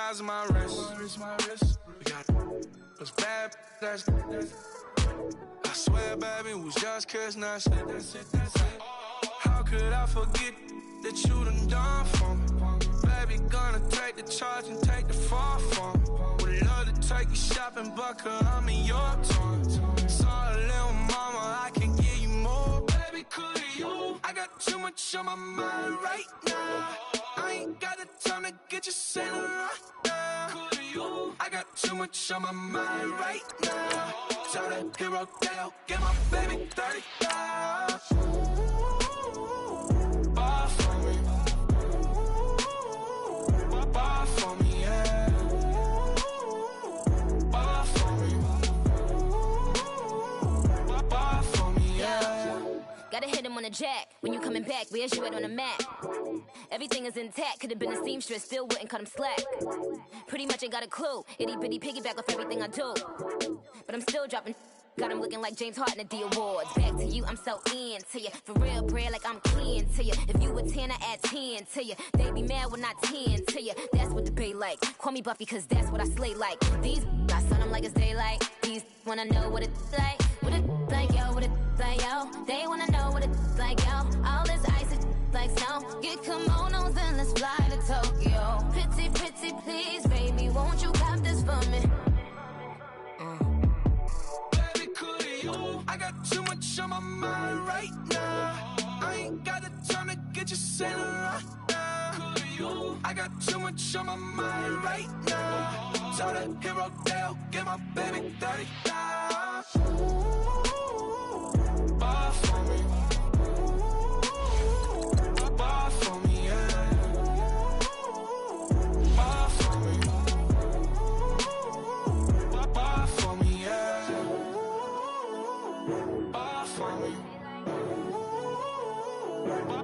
size of my wrist. We got those bad, that's I swear, baby, it was just kiss, that's it. How could I forget that you done for me? Baby, gonna take the charge and take the fall from me. Would love to take you shopping, but I'm in your toy. Saw a little mama, I can give you more. Baby, could you? I got too much on my mind right now. I ain't got the time to get you sailing right now. Could you? I got too much on my mind right now. Tell the hero that I'll get my baby 30,000. Bar for me. Bar for me, yeah. Bar for me. Bar for me, yeah. Gotta hit him on the jack. When you coming back, where's you at on the map? Everything is intact. Could've been a seamstress, still wouldn't cut him slack. Pretty much ain't got a clue. Itty bitty piggyback off everything I do. But I'm still dropping. Got him looking like James Harden at the awards. Back to you, I'm so into you. For real, bread, like I'm kin to you. If you a 10, I add 10 to you. They be mad when I 10 to you. That's what the bay like. Call me Buffy, cause that's what I slay like. These, I son them like it's daylight. These wanna know what it's like. What it like, yo, what it like, yo. They wanna know what it's like, yo. All this ice is like snow. Get kimonos and let's fly to Tokyo. Pretty, pretty, please, baby, won't you cop this for me? I got too much on my mind right now. I ain't got the time to get you sailing right now. I got too much on my mind right now. Tell the hero that I'll get my baby 30,000. Bar for me. Bar for me, yeah. Bar for me. Bar for me, yeah. Bar for me.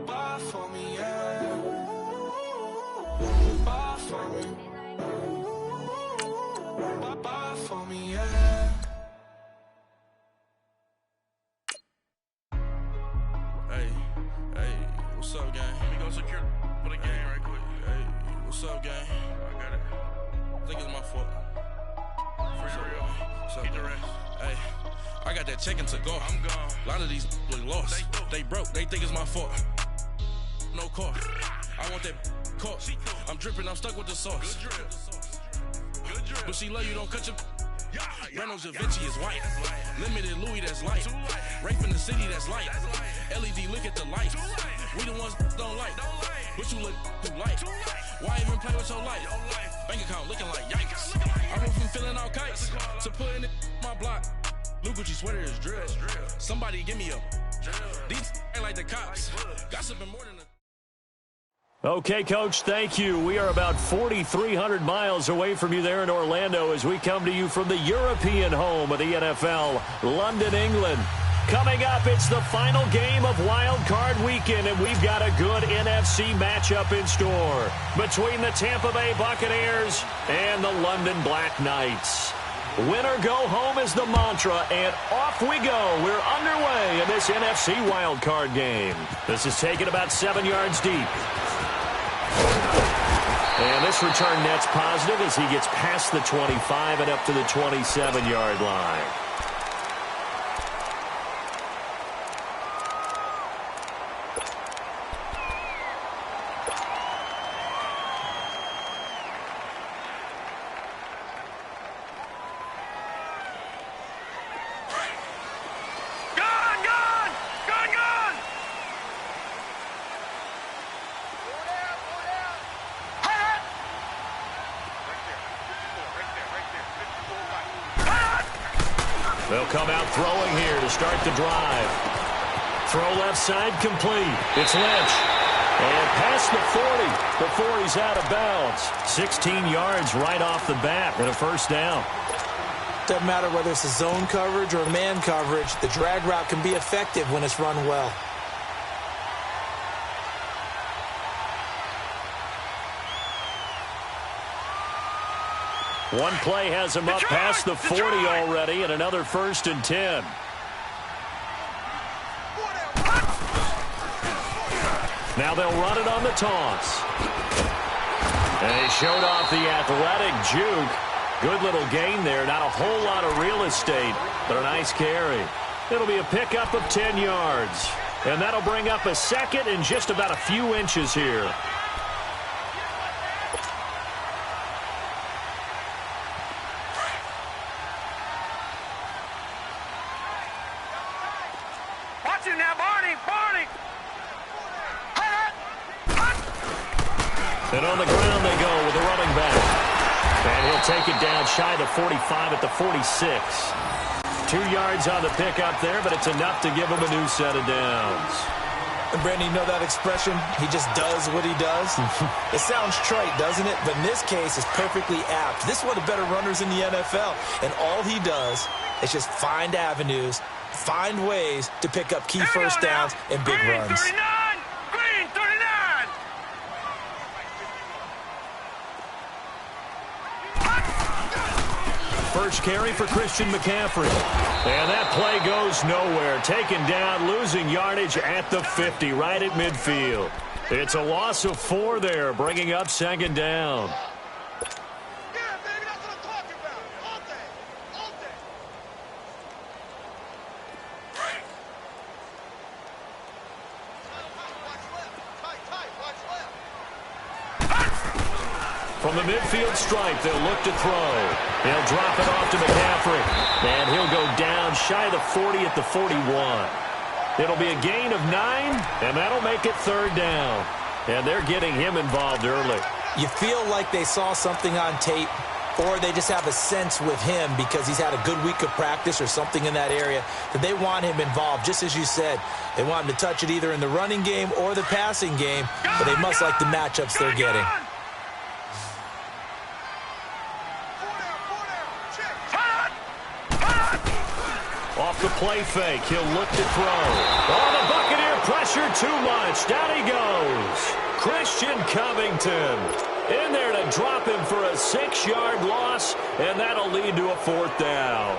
Bar for me, yeah. Bar for me. Bar for me, yeah. Hey, what's up, gang? Let me go secure for the game right quick. Hey, what's up, gang? I got it. I think it's my fault. For real. Keep the rest. Hey. I got that chicken to go. I'm gone. A lot of these look lost. They broke. They think it's my fault. No car. I want that caught. I'm dripping. I'm stuck with the sauce. Good drip. But she love you. Don't cut your. Reynolds Da Vinci is white. Limited Louis, that's light. Rape in the city, that's light. LED, look at the light. We the ones don't like. But you look too light. Why even play with your life? Bank account looking like yikes. I went from filling out kites to putting it in my block. Blue Gucci sweater is drill. Somebody give me a these ain't like the cops. Gossiping more than a. Okay, Coach, thank you. We are about 4,300 miles away from you there in Orlando as we come to you from the European home of the NFL, London, England. Coming up, it's the final game of Wild Card Weekend, and we've got a good NFC matchup in store between the Tampa Bay Buccaneers and the London Black Knights. Win or go home is the mantra, and off we go. We're underway in this NFC Wild Card game. This is taken about 7 yards deep. And this return net's positive as he gets past the 25 and up to the 27-yard line. They'll come out throwing here to start the drive. Throw left side complete. It's Lynch. And past the 40. The 40's out of bounds. 16 yards right off the bat and a first down. Doesn't matter whether it's a zone coverage or man coverage. The drag route can be effective when it's run well. One play has him up past the 40 already, and another 1st and 10. Now they'll run it on the toss. And he showed off the athletic juke. Good little gain there. Not a whole lot of real estate, but a nice carry. It'll be a pickup of 10 yards. And that'll bring up a second and just about a few inches here. Watch him now, Barney! Barney! And on the ground they go with the running back. And he'll take it down shy of the 45 at the 46. 2 yards on the pickup there, but it's enough to give him a new set of downs. And Brandon, you know that expression? He just does what he does? It sounds trite, doesn't it? But in this case, it's perfectly apt. This is one of the better runners in the NFL. And all he does is just find avenues, find ways to pick up key first downs and big runs. 39! Green, 39! First carry for Christian McCaffrey. And that play goes nowhere. Taken down, losing yardage at the 50, right at midfield. It's a loss of 4 there, bringing up second down. From the midfield stripe, they'll look to throw. They'll drop it off to McCaffrey. And he'll go down shy of the 40 at the 41. It'll be a gain of 9, and that'll make it third down. And they're getting him involved early. You feel like they saw something on tape, or they just have a sense with him because he's had a good week of practice or something in that area that they want him involved. Just as you said, they want him to touch it either in the running game or the passing game, but they must like the matchups they're getting. Off the play fake, he'll look to throw. Oh, the Buccaneer pressure too much. Down he goes. Christian Covington in there to drop him for a 6-yard loss, and that'll lead to a 4th down.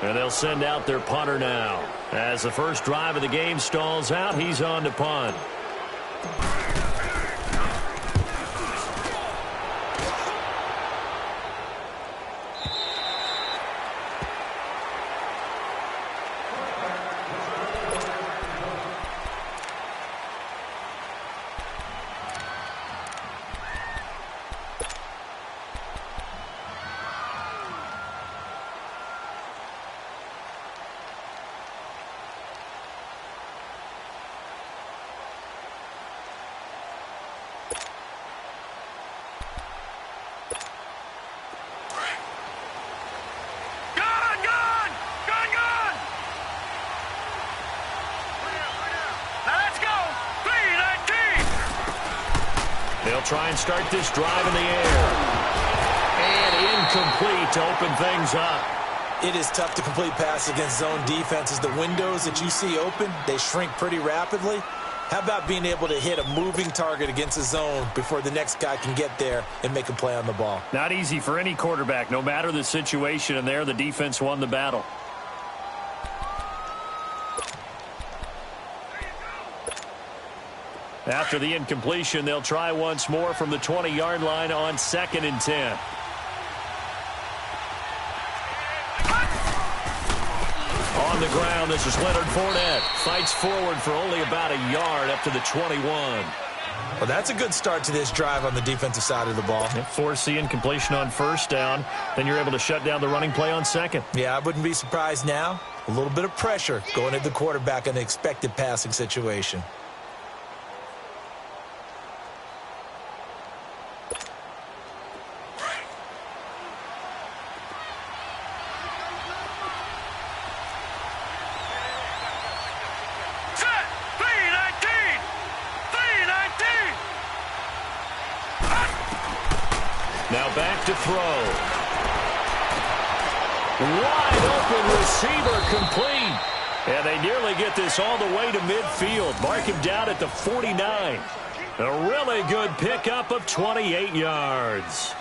And they'll send out their punter now. As the first drive of the game stalls out, he's on to punt. They'll try and start this drive in the air. And incomplete to open things up. It is tough to complete passes against zone defenses. The windows that you see open, they shrink pretty rapidly. How about being able to hit a moving target against a zone before the next guy can get there and make a play on the ball? Not easy for any quarterback, no matter the situation, and there the defense won the battle. After the incompletion, they'll try once more from the 20-yard line on 2nd and 10. On the ground, this is Leonard Fournette. Fights forward for only about a yard up to the 21. Well, that's a good start to this drive on the defensive side of the ball. Force the incompletion on 1st down. Then you're able to shut down the running play on 2nd. Yeah, I wouldn't be surprised now. A little bit of pressure going at the quarterback in the expected passing situation. Now back to throw. Wide open receiver complete. And they nearly get this all the way to midfield. Mark him down at the 49. A really good pickup of 28 yards.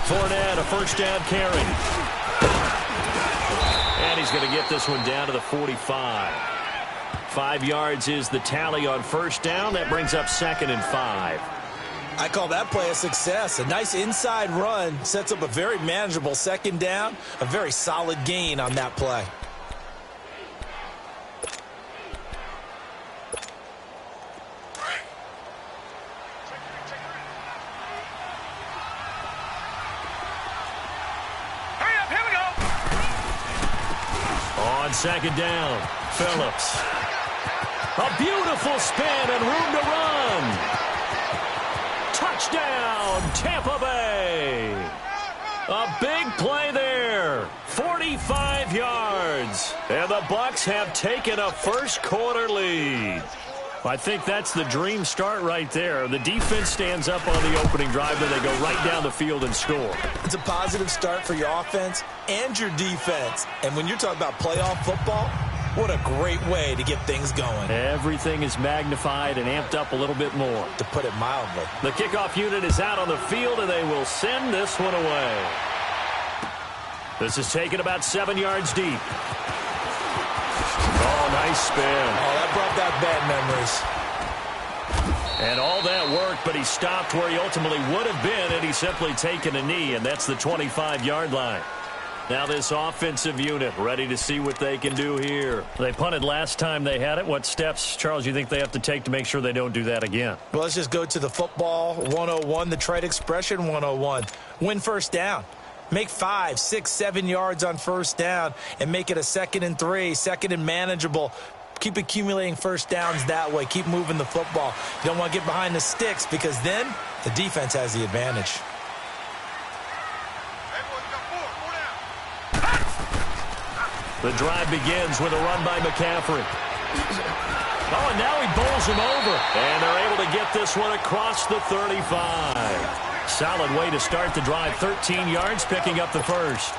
Fournette, a first down carry. And he's going to get this one down to the 45. 5 yards is the tally on first down. That brings up 2nd and 5. I call that play a success. A nice inside run sets up a very manageable 2nd down. A very solid gain on that play. Hurry up, here we go. On 2nd down, Phillips. A beautiful spin and room to run. Touchdown, Tampa Bay. A big play there. 45 yards. And the Bucs have taken a first-quarter lead. I think that's the dream start right there. The defense stands up on the opening drive, then they go right down the field and score. It's a positive start for your offense and your defense. And when you're talking about playoff football, what a great way to get things going. Everything is magnified and amped up a little bit more. To put it mildly. The kickoff unit is out on the field, and they will send this one away. This is taken about 7 yards deep. Oh, nice spin. Oh, that brought back bad memories. And all that work, but he stopped where he ultimately would have been had he simply taken a knee, and that's the 25-yard line. Now this offensive unit ready to see what they can do here. They punted last time they had it. What steps, Charles, you think they have to take to make sure they don't do that again? Well, let's just go to the football 101, the trade expression 101. Win first down. Make 5, 6, 7 yards on first down and make it a 2nd and 3, 2nd and manageable. Keep accumulating first downs that way. Keep moving the football. You don't want to get behind the sticks because then the defense has the advantage. The drive begins with a run by McCaffrey. Oh, and now he bowls him over. And they're able to get this one across the 35. Solid way to start the drive. 13 yards, picking up the first.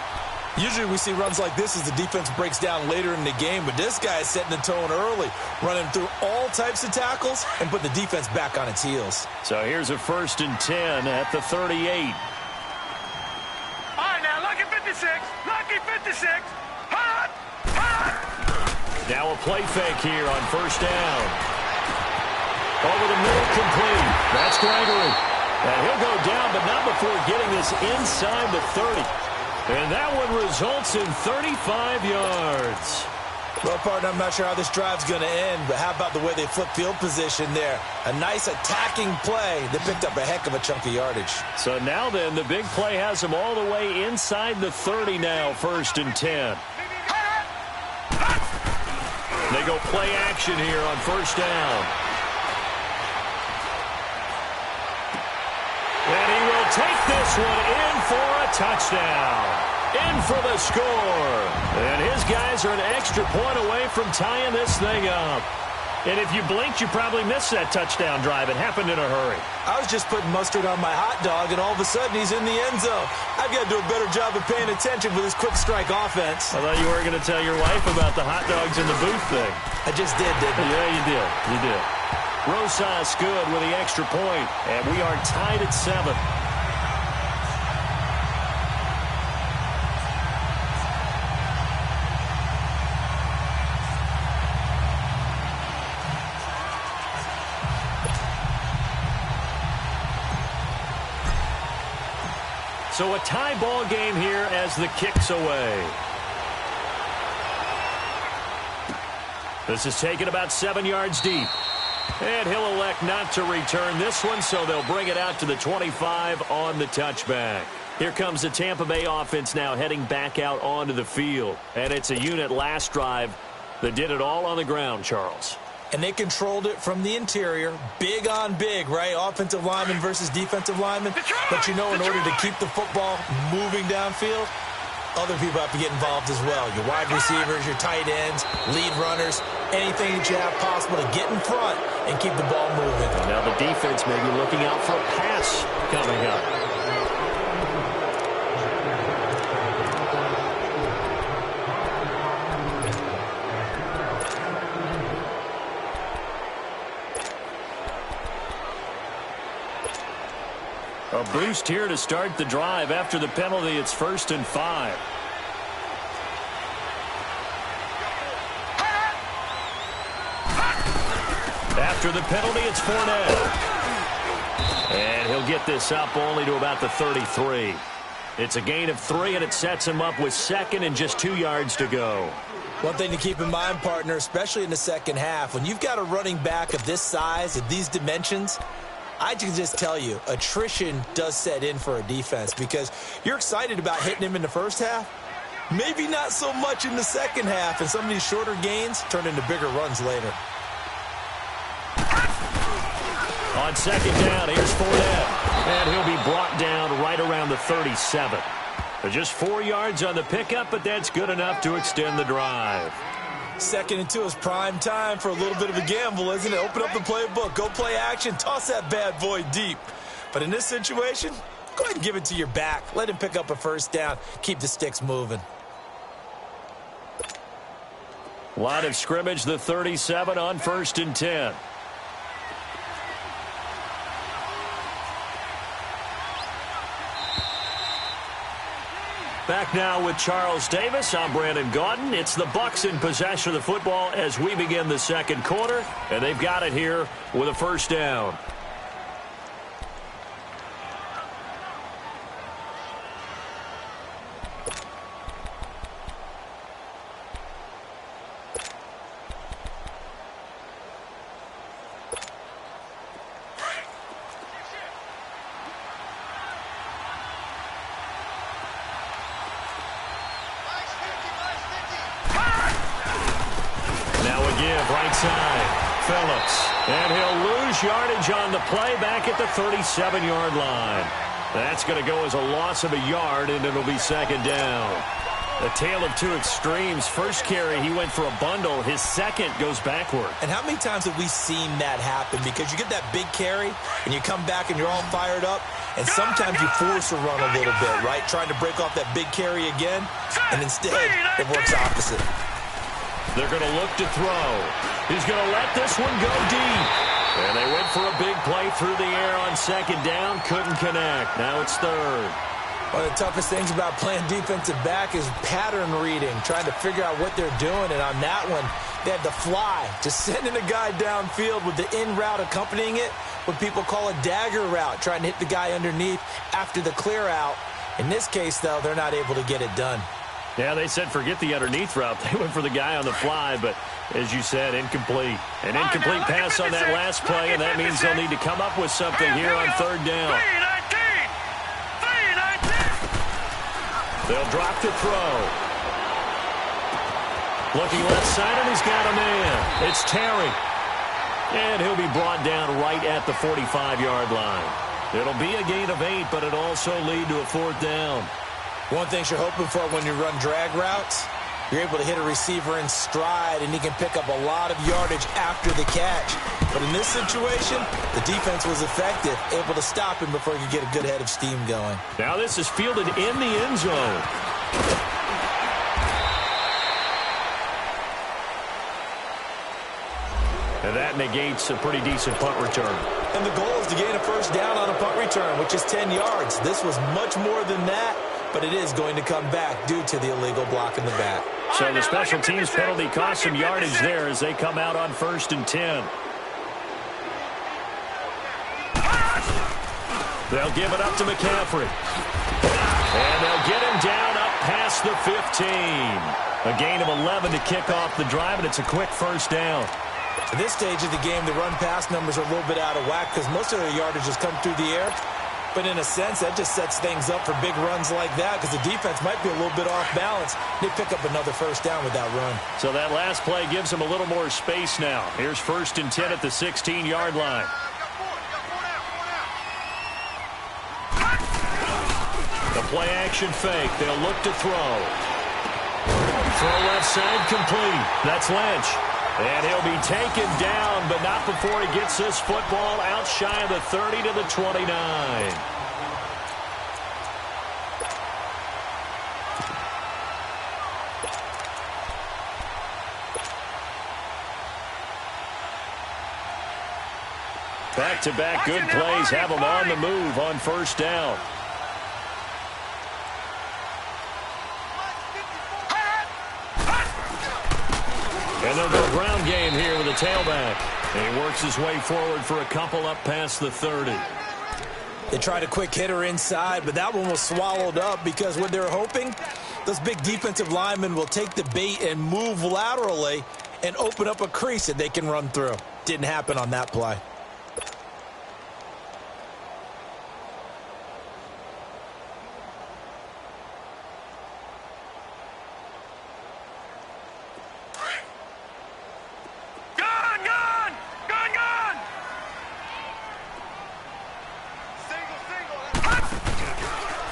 Usually we see runs like this as the defense breaks down later in the game, but this guy is setting the tone early, running through all types of tackles and put the defense back on its heels. So here's a 1st and 10 at the 38. All right, now, lucky 56. Lucky 56. Hot! Hot! Now a play fake here on first down. Over the middle, complete. That's Gregory. And he'll go down, but not before getting this inside the 30. And that one results in 35 yards. Well, partner, I'm not sure how this drive's going to end, but how about the way they flip field position there? A nice attacking play that picked up a heck of a chunk of yardage. So now then, the big play has them all the way inside the 30 now, 1st and 10. They go play action here on first down. And he will take this one in for a touchdown. In for the score. And his guys are an extra point away from tying this thing up. And if you blinked, you probably missed that touchdown drive. It happened in a hurry. I was just putting mustard on my hot dog, and all of a sudden he's in the end zone. I've got to do a better job of paying attention for this quick strike offense. I thought you were going to tell your wife about the hot dogs in the booth thing. I just did, didn't I? Yeah, you did. You did. Rosas good with the extra point, and we are tied at 7. So a tie ball game here as the kick's away. This is taken about 7 yards deep. And he'll elect not to return this one, so they'll bring it out to the 25 on the touchback. Here comes the Tampa Bay offense now heading back out onto the field. And it's a unit last drive that did it all on the ground, Charles. And they controlled it from the interior, big on big, right? Offensive lineman versus defensive lineman. But you know, in order to keep the football moving downfield, other people have to get involved as well. Your wide receivers, your tight ends, lead runners, anything that you have possible to get in front and keep the ball moving. Now the defense may be looking out for a pass coming up. A boost here to start the drive. After the penalty, it's 1st and 5. After the penalty, it's Fournette. And he'll get this up only to about the 33. It's a gain of 3, and it sets him up with 2nd and just 2 yards to go. One thing to keep in mind, partner, especially in the second half, when you've got a running back of this size, of these dimensions, I can just tell you, attrition does set in for a defense because you're excited about hitting him in the first half. Maybe not so much in the second half, and some of these shorter gains turn into bigger runs later. On 2nd down, here's Fournette. And he'll be brought down right around the 37. Just 4 yards on the pickup, but that's good enough to extend the drive. 2nd and 2 is prime time for a little bit of a gamble, isn't it? Open up the playbook, go play action, toss that bad boy deep. But in this situation, go ahead and give it to your back. Let him pick up a 1st down. Keep the sticks moving. Line of scrimmage, the 37 on 1st and 10. Back now with Charles Davis. I'm Brandon Gaudin. It's the Bucs in possession of the football as we begin the second quarter, and they've got it here with a 1st down. Right side, Phillips. And he'll lose yardage on the play back at the 37-yard line. That's going to go as a loss of a yard, and it'll be 2nd down. A tale of 2 extremes. First carry, he went for a bundle. His second goes backward. And how many times have we seen that happen? Because you get that big carry, and you come back and you're all fired up, and sometimes you force a run a little bit, right? Trying to break off that big carry again, and instead it works opposite. They're going to look to throw. He's going to let this one go deep. And they went for a big play through the air on 2nd down. Couldn't connect. Now it's 3rd. One of the toughest things about playing defensive back is pattern reading, trying to figure out what they're doing. And on that one, they had to fly, just sending a guy downfield with the in route accompanying it, what people call a dagger route, trying to hit the guy underneath after the clear out. In this case, though, they're not able to get it done. Yeah, they said forget the underneath route. They went for the guy on the fly, but as you said, incomplete. An incomplete pass on that last play, and that means they'll need to come up with something here on 3rd down. They'll drop to throw. Looking left side, and he's got a man. It's Terry. And he'll be brought down right at the 45-yard line. It'll be a gain of 8, but it'll also lead to a 4th down. One thing you're hoping for when you run drag routes, you're able to hit a receiver in stride, and he can pick up a lot of yardage after the catch. But in this situation, the defense was effective, able to stop him before he could get a good head of steam going. Now this is fielded in the end zone. And that negates a pretty decent punt return. And the goal is to gain a 1st down on a punt return, which is 10 yards. This was much more than that, but it is going to come back due to the illegal block in the back. So the special teams penalty cost some yardage there as they come out on 1st and 10. They'll give it up to McCaffrey. And they'll get him down up past the 15. A gain of 11 to kick off the drive, and it's a quick 1st down. At this stage of the game, the run-pass numbers are a little bit out of whack because most of their yardage has come through the air. But in a sense, that just sets things up for big runs like that because the defense might be a little bit off balance. They pick up another 1st down with that run. So that last play gives them a little more space now. Here's 1st and 10 at the 16-yard line. The play-action fake. They'll look to throw. Throw left side complete. That's Lynch. And he'll be taken down, but not before he gets this football out shy of the 30 to the 29. Back-to-back good plays have them on the move on first down. And they'll go ground game here with a tailback. And he works his way forward for a couple up past the 30. They tried a quick hitter inside, but that one was swallowed up because what they're hoping, those big defensive linemen will take the bait and move laterally and open up a crease that they can run through. Didn't happen on that play.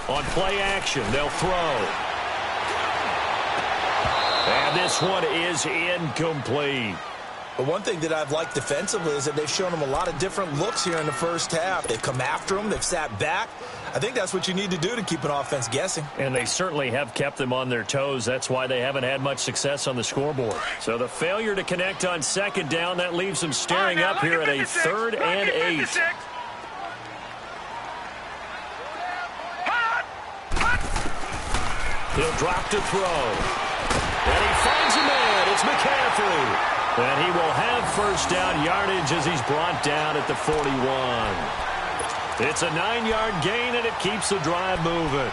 On play action, they'll throw. And this one is incomplete. But one thing that I've liked defensively is that they've shown them a lot of different looks here in the first half. They've come after them. They've sat back. I think that's what you need to do to keep an offense guessing. And they certainly have kept them on their toes. That's why they haven't had much success on the scoreboard. So the failure to connect on second down, that leaves them staring up here at a 3rd and 8. He'll drop to throw. And he finds a man. It's McCaffrey. And he will have first down yardage as he's brought down at the 41. It's a 9-yard gain, and it keeps the drive moving.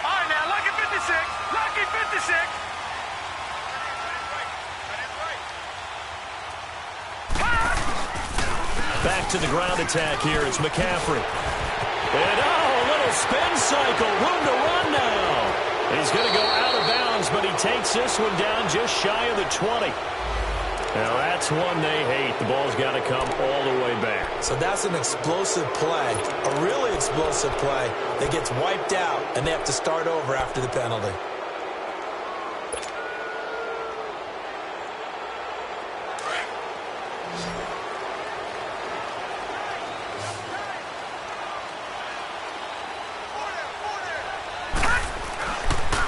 All right, now, lucky 56. Lucky 56. Back to the ground attack here. It's McCaffrey. And, a little spin cycle. Room to run now. He's going to go out of bounds, but he takes this one down just shy of the 20. Now, that's one they hate. The ball's got to come all the way back. So that's an explosive play, a really explosive play that gets wiped out, and they have to start over after the penalty.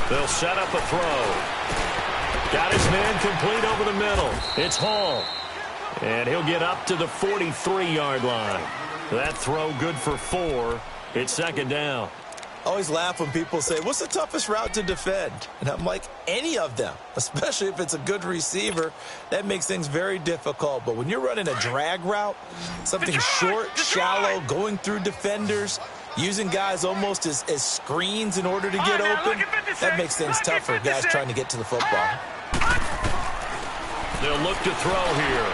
They'll set up a throw. Got his man complete over the middle. It's Hall. And he'll get up to the 43-yard line. That throw good for 4. It's second down. I always laugh when people say, what's the toughest route to defend? And I'm like, any of them, especially if it's a good receiver. That makes things very difficult. But when you're running a drag route, something short, shallow, going through defenders, using guys almost as screens in order to get open, that makes things tougher, guys trying to get to the football. They'll look to throw here.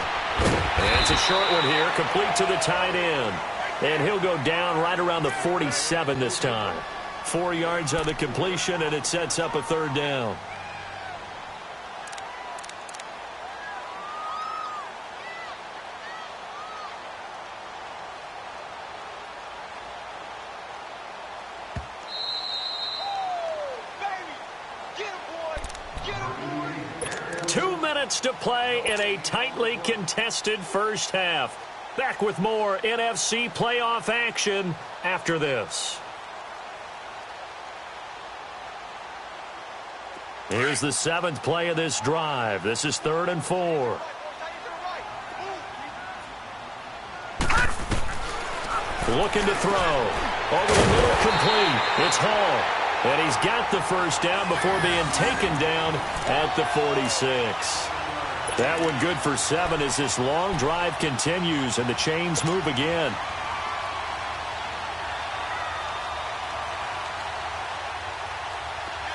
And it's a short one here, complete to the tight end. And he'll go down right around the 47 this time. 4 yards on the completion, and it sets up a 3rd down. To play in a tightly contested first half. Back with more NFC playoff action after this. Here's the 7th play of this drive. This is 3rd and 4. Looking to throw. Over the middle, complete. It's Hall. And he's got the first down before being taken down at the 46. That one good for 7 as this long drive continues and the chains move again.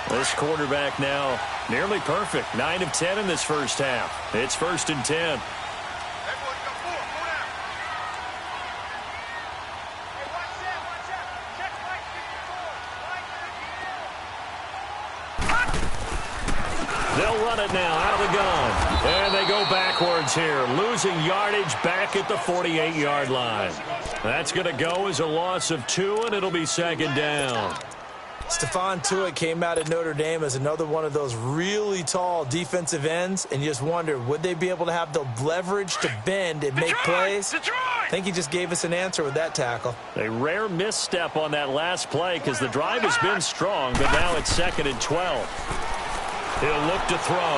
This quarterback now nearly perfect. 9 of 10 in this first half. It's 1st and 10. They'll run it now out of the gun. And they go backwards here, losing yardage back at the 48-yard line. That's going to go as a loss of 2, and it'll be second down. Stephon Tuitt came out of Notre Dame as another one of those really tall defensive ends, and you just wonder, would they be able to have the leverage to bend and make plays? think he just gave us an answer with that tackle. A rare misstep on that last play because the drive has been strong, but now it's 2nd and 12. He'll look to throw.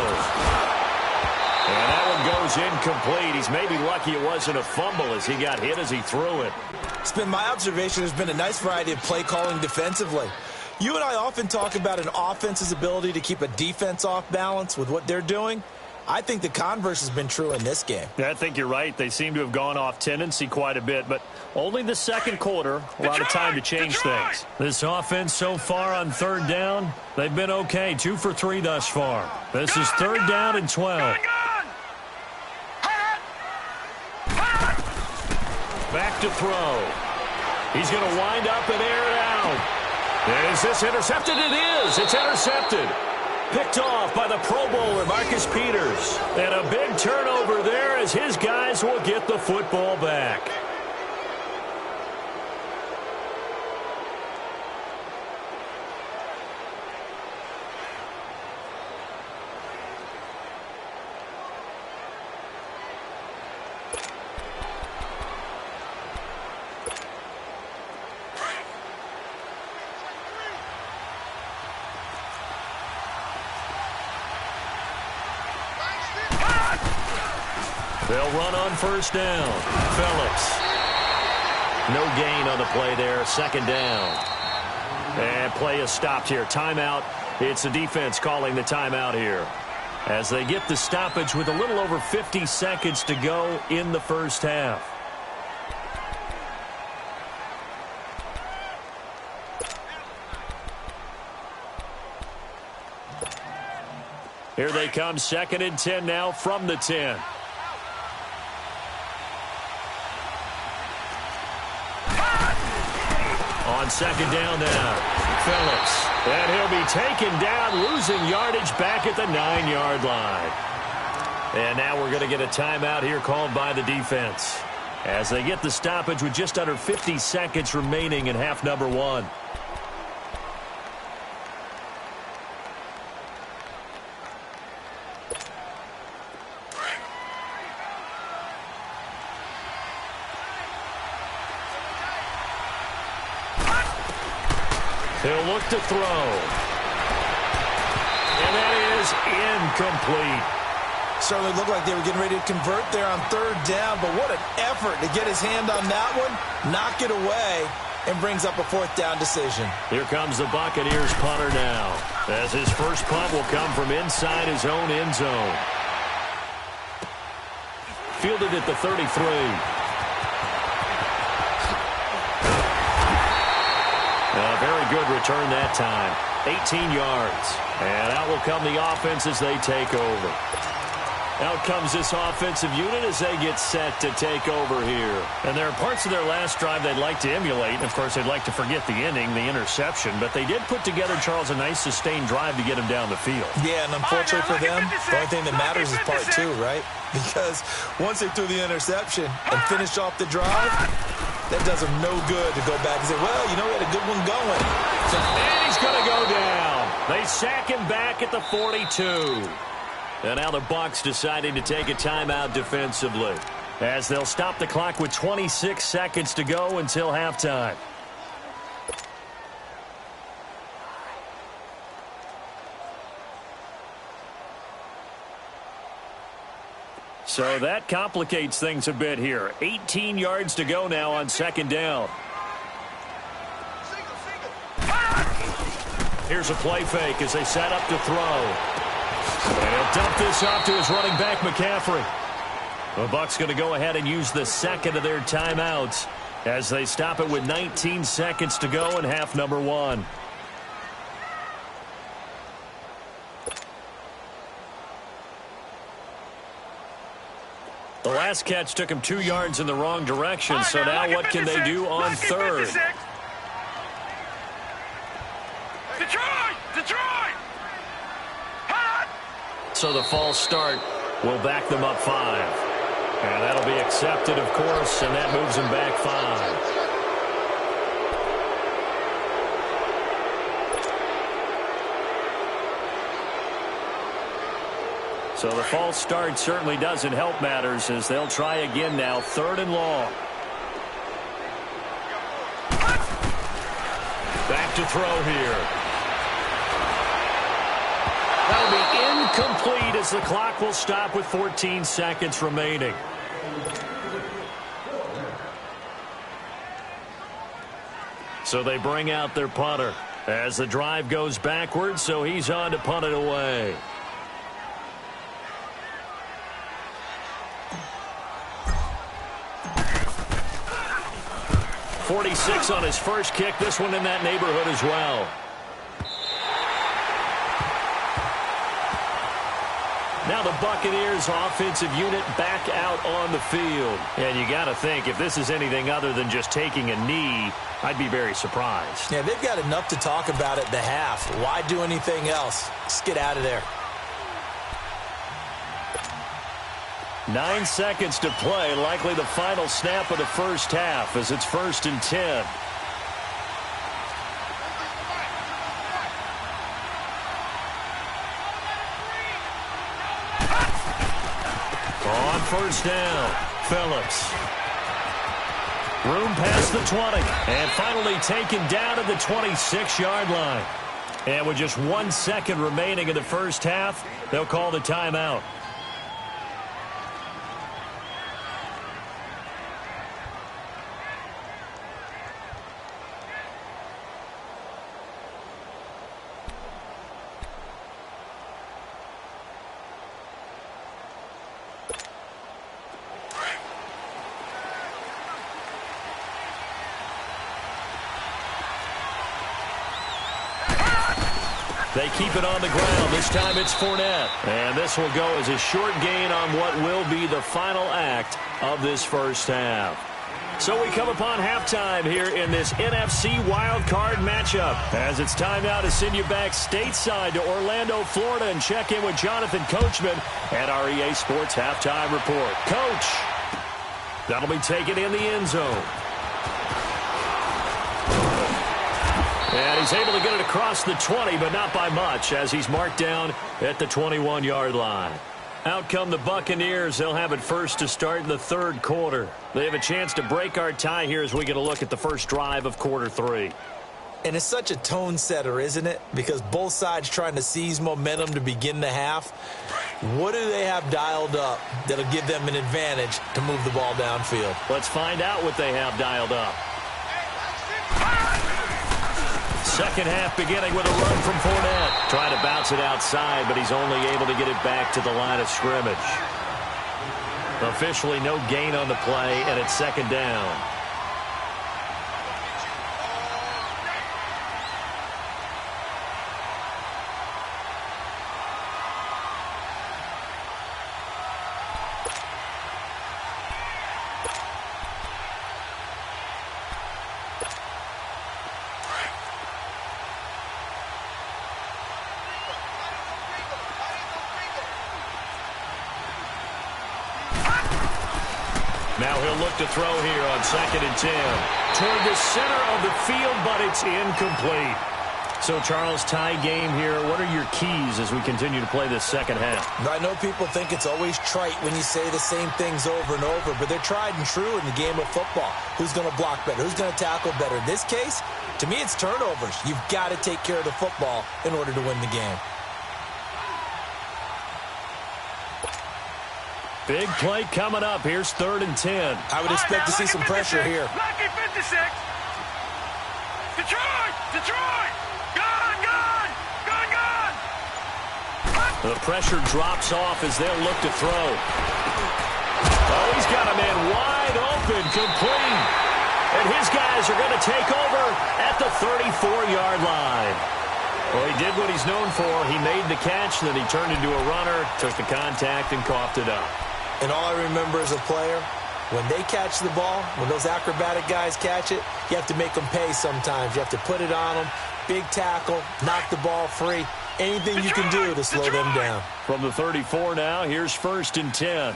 And that one goes incomplete. He's maybe lucky it wasn't a fumble as he got hit as he threw it. It's been my observation there's been a nice variety of play calling defensively. You and I often talk about an offense's ability to keep a defense off balance with what they're doing. I think the converse has been true in this game. Yeah, I think you're right. They seem to have gone off tendency quite a bit, but only the second quarter, a lot of time to change things. This offense so far on 3rd down, they've been okay. 2 for 3 thus far. This is 3rd down and 12. Back to throw. He's going to wind up and air it out. Is this intercepted? It is. It's intercepted. Picked off by the Pro Bowler, Marcus Peters. And a big turnover there as his guys will get the football back. They'll run on 1st down. Phillips. No gain on the play there. 2nd down. And play is stopped here. Timeout. It's the defense calling the timeout here as they get the stoppage with a little over 50 seconds to go in the 1st half. Here they come. 2nd and 10 now from the 10. On 2nd down now, Phillips. And he'll be taken down, losing yardage back at the 9-yard line. And now we're going to get a timeout here called by the defense as they get the stoppage with just under 50 seconds remaining in half number 1. He'll look to throw. And that is incomplete. Certainly looked like they were getting ready to convert there on 3rd down, but what an effort to get his hand on that one, knock it away, and brings up a 4th down decision. Here comes the Buccaneers punter now, as his first punt will come from inside his own end zone. Fielded at the 33. A very good return that time. 18 yards. And out will come the offense as they take over. Out comes this offensive unit as they get set to take over here. And there are parts of their last drive they'd like to emulate. And, of course, they'd like to forget the ending, the interception. But they did put together, Charles, a nice sustained drive to get him down the field. Yeah, and unfortunately for them, the only thing that matters is part 2, right? Because once they threw the interception and finished off the drive, that does them no good to go back and say, well, you know, we had a good one going. And he's going to go down. They sack him back at the 42. And now the Bucs deciding to take a timeout defensively as they'll stop the clock with 26 seconds to go until halftime. So that complicates things a bit here. 18 yards to go now on 2nd down. Here's a play fake as they set up to throw. And he'll dump this off to his running back, McCaffrey. The Bucs going to go ahead and use the 2nd of their timeouts as they stop it with 19 seconds to go in half number 1. The last catch took him 2 yards in the wrong direction, so now what can they do on 3rd? Detroit! So the false start will back them up 5. And that'll be accepted, of course, and that moves them back 5. So the false start certainly doesn't help matters as they'll try again now, 3rd and long. to throw here. That'll be incomplete as the clock will stop with 14 seconds remaining. So they bring out their punter as the drive goes backwards, so he's on to punt it away. .46 on his first kick. This one in that neighborhood as well. Now the Buccaneers offensive unit back out on the field. And you got to think, if this is anything other than just taking a knee, I'd be very surprised. Yeah, they've got enough to talk about at the half. Why do anything else? Just get out of there. 9 seconds to play, likely the final snap of the first half as it's 1st and 10. On first down, Phillips. Room past the 20, and finally taken down at the 26-yard line. And with just 1 second remaining in the first half, they'll call the timeout. They keep it on the ground. This time it's Fournette. And this will go as a short gain on what will be the final act of this first half. So we come upon halftime here in this NFC wildcard matchup. As it's time now to send you back stateside to Orlando, Florida, and check in with Jonathan Coachman at our EA Sports Halftime Report. Coach, that'll be taken in the end zone. And he's able to get it across the 20, but not by much, as he's marked down at the 21-yard line. Out come the Buccaneers. They'll have it first to start in the third quarter. They have a chance to break our tie here as we get a look at the first drive of quarter 3. And it's such a tone setter, isn't it? Because both sides trying to seize momentum to begin the half. What do they have dialed up that'll give them an advantage to move the ball downfield? Let's find out what they have dialed up. Second half beginning with a run from Fournette. Trying to bounce it outside, but he's only able to get it back to the line of scrimmage. Officially no gain on the play, and it's second down. Now he'll look to throw here on 2nd and 10. Toward the center of the field, but it's incomplete. So, Charles, tie game here. What are your keys as we continue to play this second half? I know people think it's always trite when you say the same things over and over, but they're tried and true in the game of football. Who's going to block better? Who's going to tackle better? In this case, to me, it's turnovers. You've got to take care of the football in order to win the game. Big play coming up. Here's 3rd and 10. I would expect to see some pressure here. Lucky 56. Detroit! Detroit! Gone! Gone! Gone! Gone! The pressure drops off as they'll look to throw. Oh, he's got a man wide open, complete. And his guys are going to take over at the 34-yard line. Well, he did what he's known for. He made the catch, then he turned into a runner, took the contact, and coughed it up. And all I remember as a player, when they catch the ball, when those acrobatic guys catch it, you have to make them pay sometimes. You have to put it on them, big tackle, knock the ball free. Anything you can do to slow them down. From the 34 now, here's 1st and 10.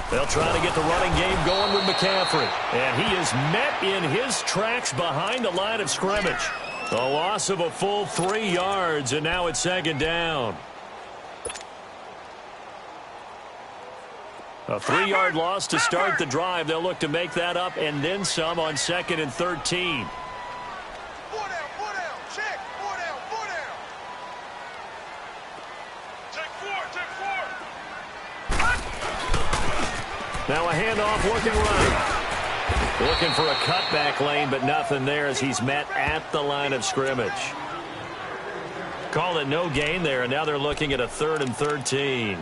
They'll try to get the running game going with McCaffrey. And he is met in his tracks behind the line of scrimmage. A loss of a full 3 yards, and now it's 2nd down. A 3-yard loss to start the drive. They'll look to make that up and then some on 2nd and 13. 4 down, 4 down. Check. 4 down, 4 down. Take 4. Now a handoff looking right. Looking for a cutback lane, but nothing there as he's met at the line of scrimmage. Call it no gain there, and now they're looking at a 3rd and 13.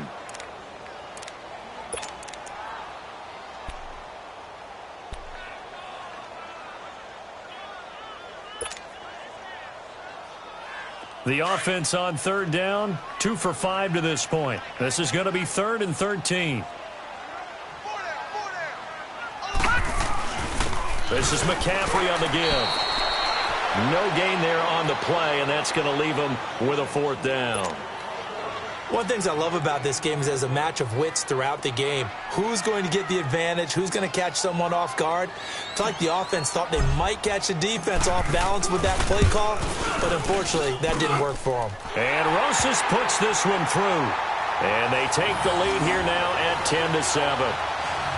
The offense on 3rd down, 2 for 5 to this point. This is going to be 3rd and 13. 4 down, 4 down. This is McCaffrey on the give. No gain there on the play, and that's going to leave him with a 4th down. One of the things I love about this game is there's a match of wits throughout the game. Who's going to get the advantage? Who's going to catch someone off guard? It's like the offense thought they might catch the defense off balance with that play call, but unfortunately, that didn't work for them. And Rosas puts this one through. And they take the lead here now at 10-7.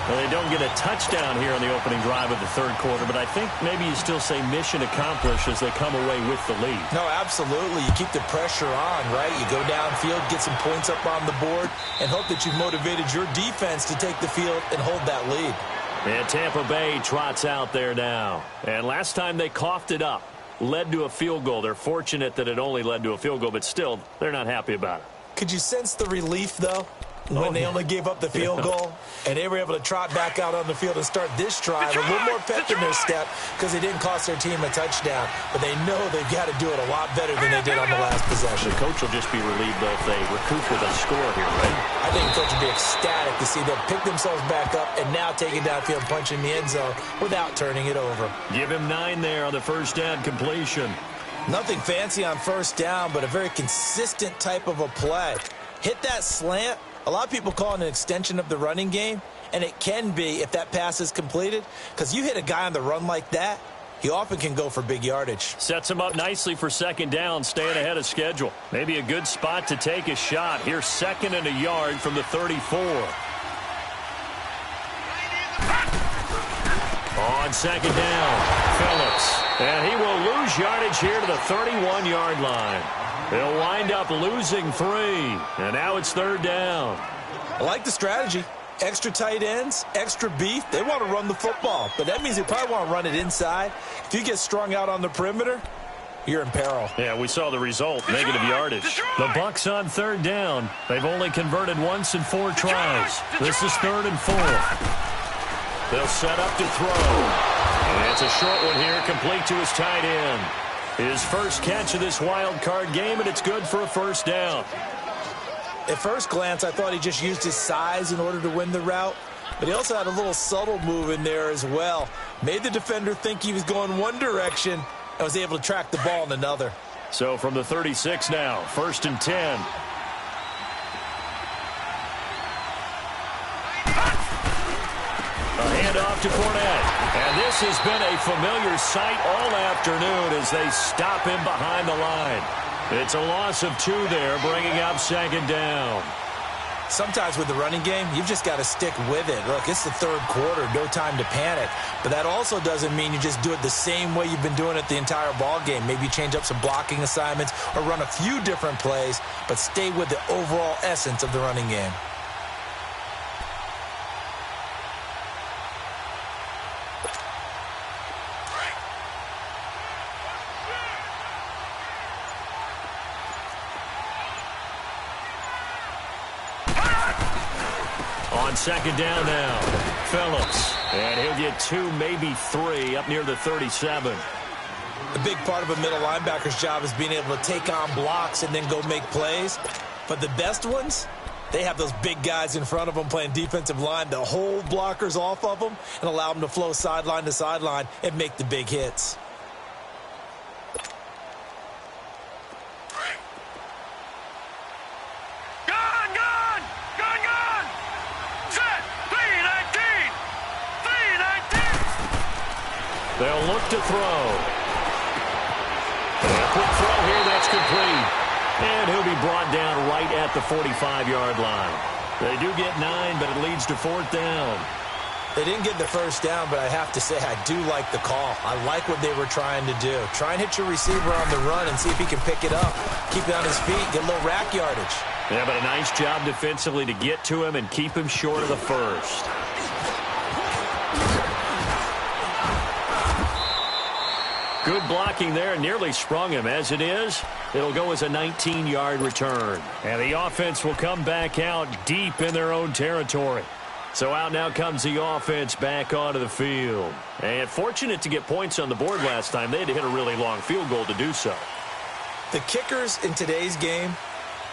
Well, they don't get a touchdown here on the opening drive of the 3rd quarter, but I think maybe you still say mission accomplished as they come away with the lead. No, absolutely. You keep the pressure on, right? You go downfield, get some points up on the board, and hope that you've motivated your defense to take the field and hold that lead. And Tampa Bay trots out there now. And last time they coughed it up, led to a field goal. They're fortunate that it only led to a field goal, but still, they're not happy about it. Could you sense the relief, though? When they only gave up the field goal, and they were able to trot back out on the field and start this drive a little more pep in their step because they didn't cost their team a touchdown. But they know they've got to do it a lot better than they did on the last possession. The coach will just be relieved, though, if they recoup with a score here, right? I think the coach will be ecstatic to see them pick themselves back up and now take it downfield, punch in the end zone without turning it over. Give him 9 there on the 1st down completion. Nothing fancy on 1st down, but a very consistent type of a play. Hit that slant. A lot of people call it an extension of the running game, and it can be if that pass is completed, because you hit a guy on the run like that, he often can go for big yardage. Sets him up nicely for 2nd down, staying ahead of schedule. Maybe a good spot to take a shot. Here's 2nd and a yard from the 34. On 2nd down, Phillips. And he will lose yardage here to the 31-yard line. They'll wind up losing 3, and now it's 3rd down. I like the strategy. Extra tight ends, extra beef. They want to run the football, but that means they probably want to run it inside. If you get strung out on the perimeter, you're in peril. Yeah, we saw the result, negative yardage. The Bucs on 3rd down. They've only converted once in 4 tries. This is 3rd and 4. They'll set up to throw. And it's a short one here, complete to his tight end. His first catch of this wild card game, and it's good for a 1st down. At first glance, I thought he just used his size in order to win the route, but he also had a little subtle move in there as well. Made the defender think he was going one direction and was able to track the ball in another. So from the 36 now, 1st and 10. A handoff to Fournette. And this has been a familiar sight all afternoon as they stop him behind the line. It's a loss of 2 there, bringing up 2nd down. Sometimes with the running game, you've just got to stick with it. Look, it's the 3rd quarter, no time to panic. But that also doesn't mean you just do it the same way you've been doing it the entire ball game. Maybe you change up some blocking assignments or run a few different plays, but stay with the overall essence of the running game. On 2nd down now, Phillips. And he'll get 2, maybe 3, up near the 37. A big part of a middle linebacker's job is being able to take on blocks and then go make plays. But the best ones, they have those big guys in front of them playing defensive line to hold blockers off of them and allow them to flow sideline to sideline and make the big hits. They'll look to throw. And a quick throw here, that's complete. And he'll be brought down right at the 45-yard line. They do get 9, but it leads to 4th down. They didn't get the first down, but I have to say I do like the call. I like what they were trying to do. Try and hit your receiver on the run and see if he can pick it up. Keep it on his feet, get a little rack yardage. Yeah, but a nice job defensively to get to him and keep him short of the first. Good blocking there, nearly sprung him. As it is, it'll go as a 19-yard return. And the offense will come back out deep in their own territory. So out now comes the offense back onto the field. And fortunate to get points on the board last time. They had to hit a really long field goal to do so. The kickers in today's game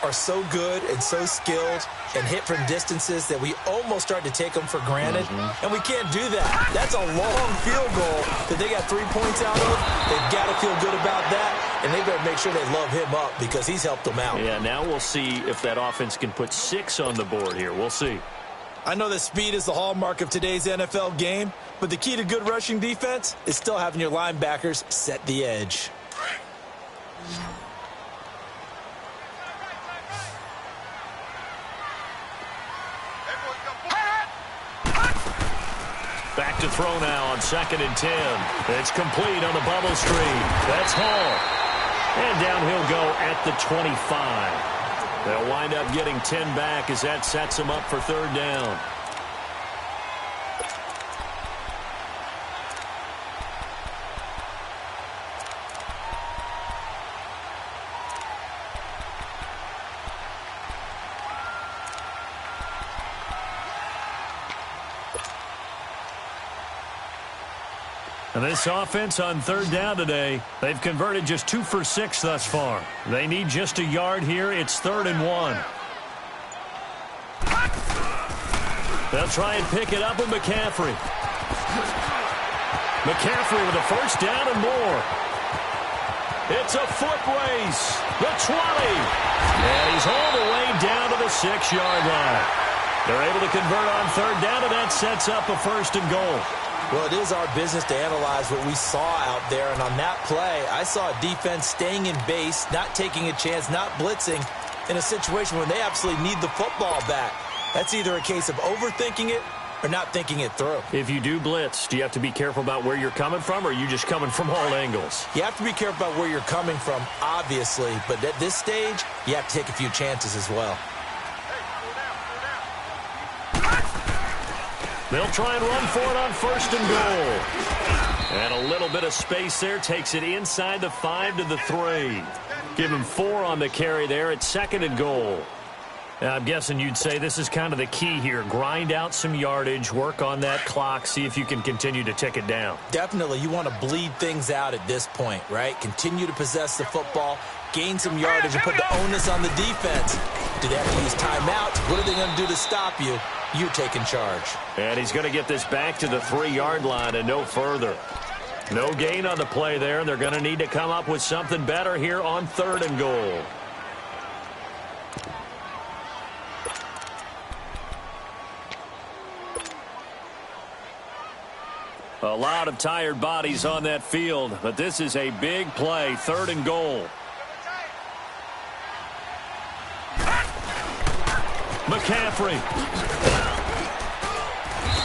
are so good and so skilled and hit from distances that we almost start to take them for granted. And we can't do that. That's a long field goal that they got 3 points out of. They've got to feel good about that, and they better make sure they love him up because he's helped them out. Yeah, now we'll see if that offense can put 6 on the board here. We'll see. I know that speed is the hallmark of today's NFL game, but the key to good rushing defense is still having your linebackers set the edge. Back to throw now on 2nd and 10. It's complete on the bubble screen. That's Hall. And down he'll go at the 25. They'll wind up getting 10 back as that sets them up for 3rd down. And this offense on 3rd down today, they've converted just 2 for 6 thus far. They need just a yard here. It's 3rd and 1. They'll try and pick it up with McCaffrey. McCaffrey with a 1st down and more. It's a foot race. The 20. And he's all the way down to the 6-yard line. They're able to convert on 3rd down, and that sets up a 1st and goal. Well, it is our business to analyze what we saw out there. And on that play, I saw a defense staying in base, not taking a chance, not blitzing in a situation where they absolutely need the football back. That's either a case of overthinking it or not thinking it through. If you do blitz, do you have to be careful about where you're coming from, or are you just coming from all angles? You have to be careful about where you're coming from, obviously. But at this stage, you have to take a few chances as well. They'll try and run for it on 1st and goal. And a little bit of space there takes it inside the 5 to the 3. Give him 4 on the carry there at 2nd and goal. Now, I'm guessing you'd say this is kind of the key here. Grind out some yardage, work on that clock, see if you can continue to tick it down. Definitely. You want to bleed things out at this point, right? Continue to possess the football, gain some yardage, and put the onus on the defense. Do they have to use timeouts? What are they going to do to stop you? You're taking charge. And he's going to get this back to the 3-yard line and no further. No gain on the play there, and they're going to need to come up with something better here on 3rd and goal. A lot of tired bodies on that field, but this is a big play, 3rd and goal. McCaffrey.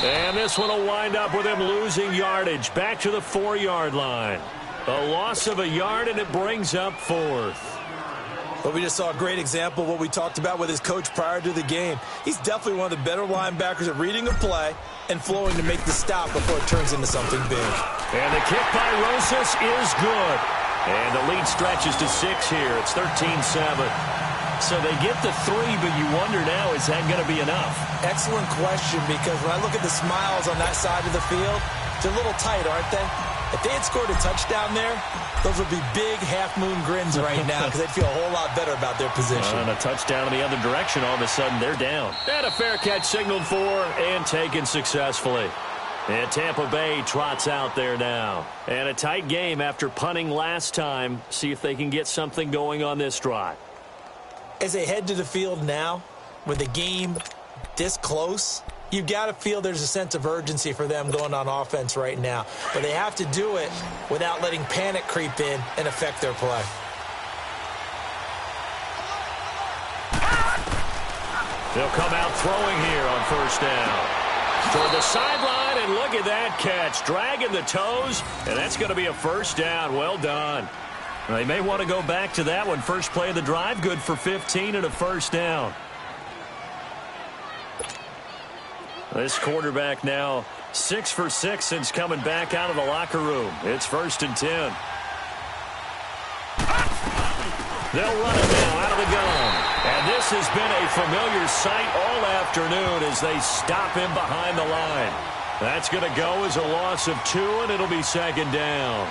And this one will wind up with him losing yardage back to the 4-yard line. A loss of a yard, and it brings up 4th. Well, we just saw a great example of what we talked about with his coach prior to the game. He's definitely one of the better linebackers at reading a play and flowing to make the stop before it turns into something big. And the kick by Rosas is good. And the lead stretches to 6 here. It's 13-7. So they get the 3, but you wonder now, is that going to be enough? Excellent question, because when I look at the smiles on that side of the field, they're a little tight, aren't they? If they had scored a touchdown there, those would be big half-moon grins right now because they'd feel a whole lot better about their position. And a touchdown in the other direction, all of a sudden they're down. And a fair catch signaled for and taken successfully. And Tampa Bay trots out there now. And a tight game after punting last time. See if they can get something going on this drive. As they head to the field now, with the game this close, you've got to feel there's a sense of urgency for them going on offense right now. But they have to do it without letting panic creep in and affect their play. They'll come out throwing here on first down. Toward the sideline, and look at that catch. Dragging the toes, and that's going to be a first down. Well done. They may want to go back to that one. First play of the drive, good for 15 and a first down. This quarterback now 6 for 6 since coming back out of the locker room. It's 1st and 10. They'll run it now out of the gun. And this has been a familiar sight all afternoon as they stop him behind the line. That's going to go as a loss of 2, and it'll be 2nd down.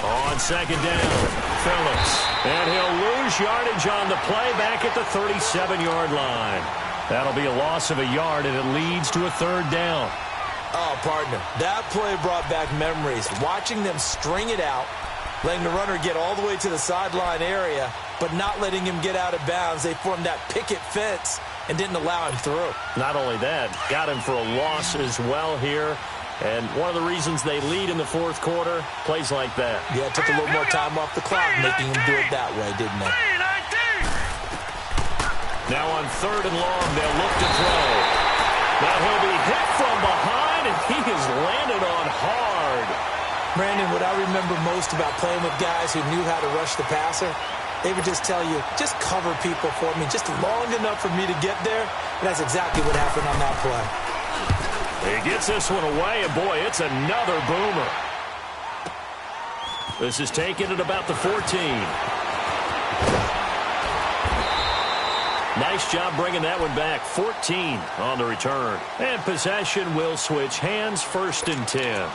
On 2nd down, Phillips. And he'll lose yardage on the play back at the 37-yard line. That'll be a loss of a yard, and it leads to a 3rd down. Oh, partner, that play brought back memories. Watching them string it out, letting the runner get all the way to the sideline area, but not letting him get out of bounds. They formed that picket fence and didn't allow him through. Not only that, got him for a loss as well here. And one of the reasons they lead in the 4th quarter, plays like that. Yeah, it took a little more time off the clock, making him do it that way, didn't they? Now on 3rd and long, they'll look to throw. Now he'll be hit from behind, and he is landed on hard. Brandon, what I remember most about playing with guys who knew how to rush the passer, they would just tell you, just cover people for me, just long enough for me to get there. And that's exactly what happened on that play. He gets this one away, and boy, it's another boomer. This is taken at about the 14. Nice job bringing that one back. 14 on the return. And possession will switch hands, 1st and 10.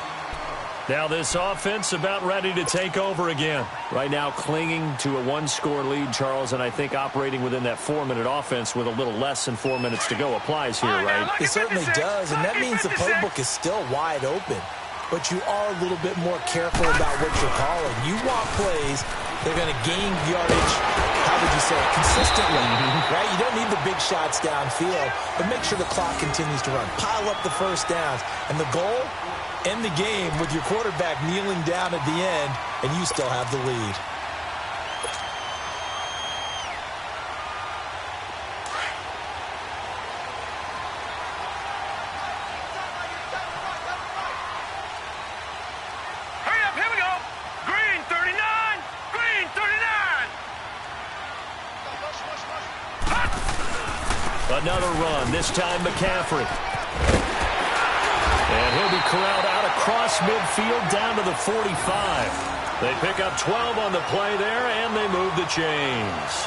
Now this offense about ready to take over again. Right now clinging to a 1-score lead, Charles, and I think operating within that 4-minute offense with a little less than 4 minutes to go applies here, right? It certainly does, and that means the playbook is still wide open. But you are a little bit more careful about what you're calling. You want plays that are going to gain yardage, how would you say, consistently, right? You don't need the big shots downfield, but make sure the clock continues to run. Pile up the first downs. And the goal? End the game with your quarterback kneeling down at the end, and you still have the lead. Hurry up, here we go. Green 39, green 39. Another run, this time McCaffrey. And he'll be corralled out across midfield down to the 45. They pick up 12 on the play there, and they move the chains.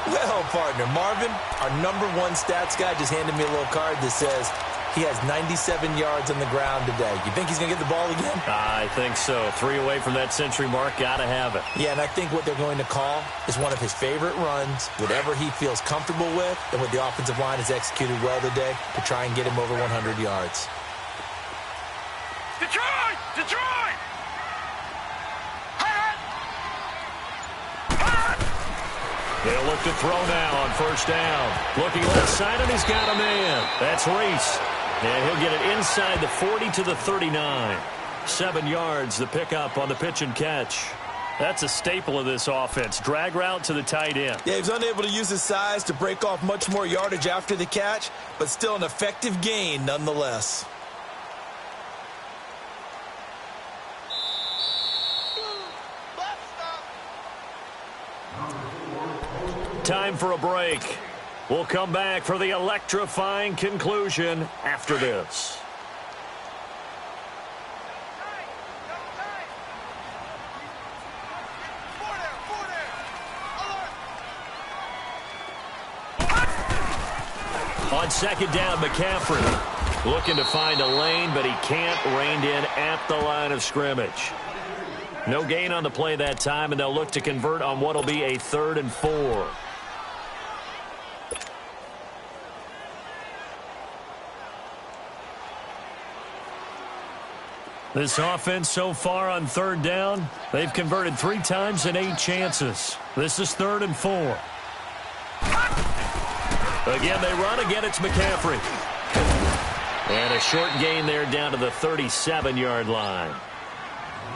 Well, partner, Marvin, our #1 stats guy, just handed me a little card that says he has 97 yards on the ground today. You think he's going to get the ball again? I think so. 3 away from that century mark. Got to have it. Yeah, and I think what they're going to call is one of his favorite runs, whatever he feels comfortable with, and what the offensive line has executed well today to try and get him over 100 yards. Detroit! Detroit! They'll look to throw now on first down. Looking left side, and he's got a man. That's Reese. And he'll get it inside the 40 to the 39. 7 yards, the pickup on the pitch and catch. That's a staple of this offense. Drag route to the tight end. Yeah, he was unable to use his size to break off much more yardage after the catch, but still an effective gain nonetheless. Time for a break. We'll come back for the electrifying conclusion after this. On 2nd down, McCaffrey looking to find a lane, but he can't. Reined in at the line of scrimmage. No gain on the play that time, and they'll look to convert on what will be a 3rd and 4. This offense so far on third down, they've converted 3 times in 8 chances. This is 3rd and 4. Again, they run. Again, it's McCaffrey. And a short gain there down to the 37-yard line.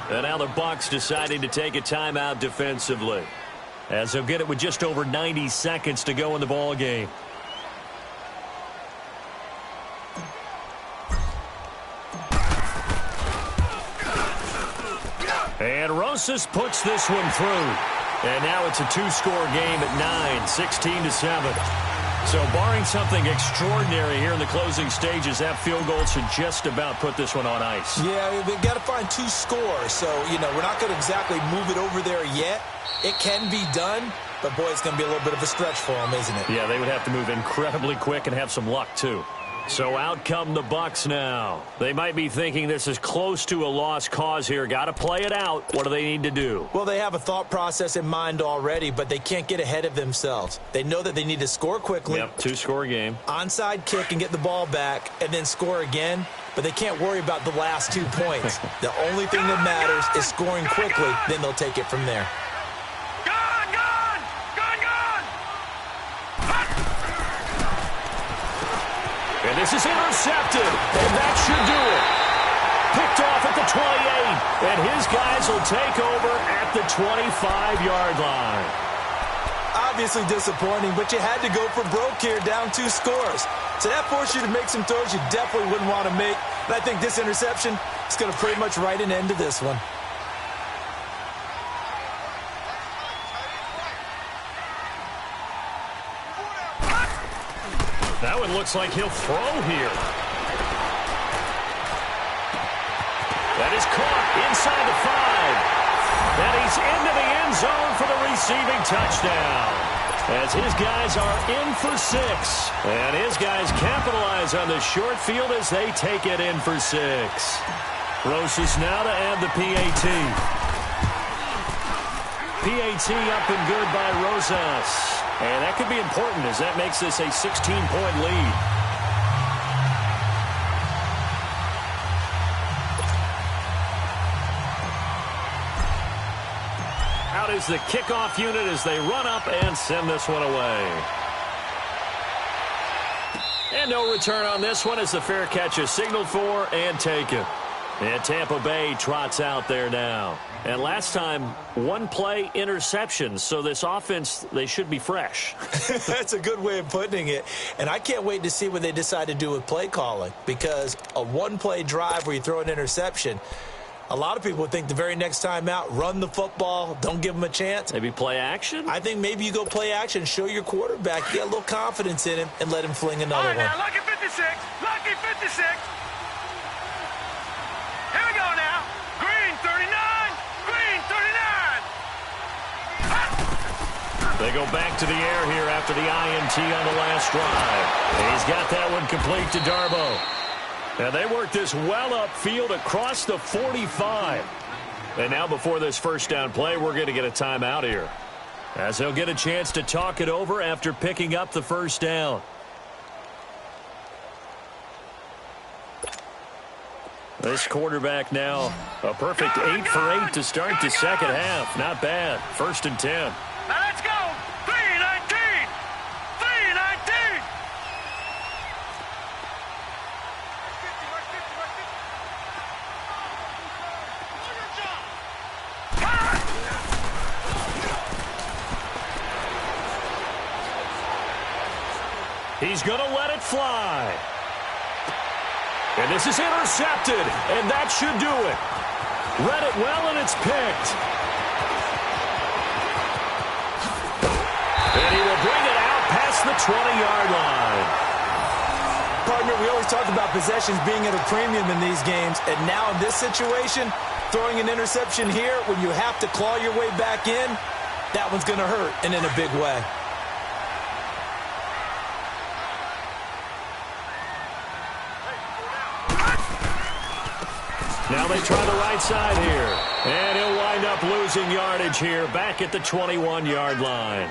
And now the Bucs deciding to take a timeout defensively, as they'll get it with just over 90 seconds to go in the ball game. And Rosas puts this one through. And now it's a 2-score game at 9, 16-7. So barring something extraordinary here in the closing stages, that field goal should just about put this one on ice. Yeah, they've got to find 2 scores. So, we're not going to exactly move it over there yet. It can be done, but, boy, it's going to be a little bit of a stretch for them, isn't it? Yeah, they would have to move incredibly quick and have some luck, too. So out come the Bucs now. They might be thinking this is close to a lost cause here. Got to play it out. What do they need to do? Well, they have a thought process in mind already, but they can't get ahead of themselves. They know that they need to score quickly. Yep, 2-score game. Onside kick and get the ball back and then score again, but they can't worry about the last 2 points. The only thing that matters is scoring quickly, then they'll take it from there. And this is intercepted, and that should do it. Picked off at the 28, and his guys will take over at the 25-yard line. Obviously disappointing, but you had to go for broke here, down 2 scores. So that forced you to make some throws you definitely wouldn't want to make. And I think this interception is going to pretty much write an end to this one. That one looks like he'll throw here. That is caught inside the 5. And he's into the end zone for the receiving touchdown, as his guys are in for 6. And his guys capitalize on the short field as they take it in for 6. Rosas now to add the PAT. PAT up and good by Rosas. And that could be important, as that makes this a 16-point lead. Out is the kickoff unit as they run up and send this one away. And no return on this one as the fair catch is signaled for and taken. And Tampa Bay trots out there now. And last time, 1-play interceptions. So this offense, they should be fresh. That's a good way of putting it. And I can't wait to see what they decide to do with play calling. Because a 1-play drive where you throw an interception, a lot of people would think the very next time out, run the football, don't give them a chance. Maybe play action? I think maybe you go play action, show your quarterback, get a little confidence in him, and let him fling another one. Now, lucky 56, lucky 56. Here we go now. Green 39, green 39. They go back to the air here after the INT on the last drive. And he's got that one complete to Darbo. And they work this well upfield across the 45. And now before this first down play, we're going to get a timeout here, as they'll get a chance to talk it over after picking up the first down. This quarterback now a perfect 8 for 8 to start the second half. Not bad. 1st and 10. Now let's go. 319. 319. He's going to let it fly. And this is intercepted, and that should do it. Read it well, and it's picked. And he will bring it out past the 20-yard line. Partner, we always talk about possessions being at a premium in these games, and now in this situation, throwing an interception here when you have to claw your way back in, that one's going to hurt, and in a big way. Now they try the right side here. And he'll wind up losing yardage here back at the 21-yard line.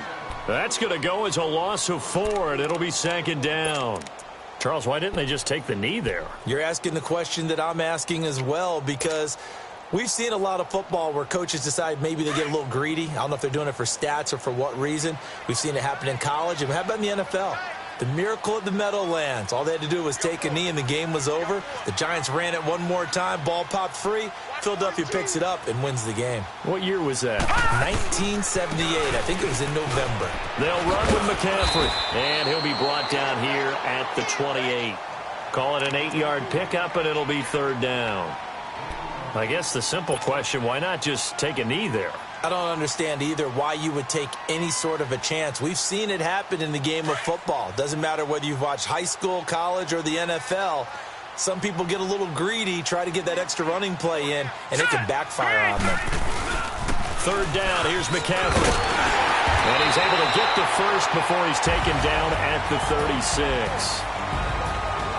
That's going to go as a loss of 4, and it'll be 2nd down. Charles, why didn't they just take the knee there? You're asking the question that I'm asking as well, because we've seen a lot of football where coaches decide maybe they get a little greedy. I don't know if they're doing it for stats or for what reason. We've seen it happen in college. And how about in the NFL? The miracle of the Meadowlands. All they had to do was take a knee and the game was over. The Giants ran it one more time. Ball popped free. Philadelphia picks it up and wins the game. What year was that? 1978. I think it was in November. They'll run with McCaffrey, and he'll be brought down here at the 28. Call it an 8-yard pickup, and it'll be third down. I guess the simple question, why not just take a knee there? I don't understand either why you would take any sort of a chance. We've seen it happen in the game of football. Doesn't matter whether you've watched high school, college, or the NFL. Some people get a little greedy, try to get that extra running play in, and it can backfire on them. Third down, here's McCaffrey. And he's able to get to first before he's taken down at the 36.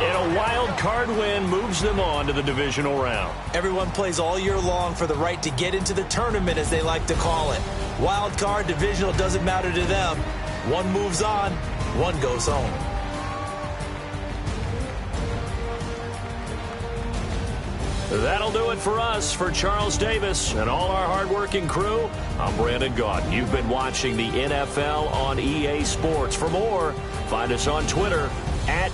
And a wild card win moves them on to the divisional round. Everyone plays all year long for the right to get into the tournament, as they like to call it. Wild card, divisional, doesn't matter to them. One moves on, one goes home. That'll do it for us. For Charles Davis and all our hardworking crew, I'm Brandon Gaudin. You've been watching the NFL on EA Sports. For more, find us on Twitter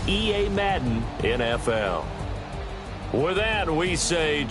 @EA Madden NFL. With that, we say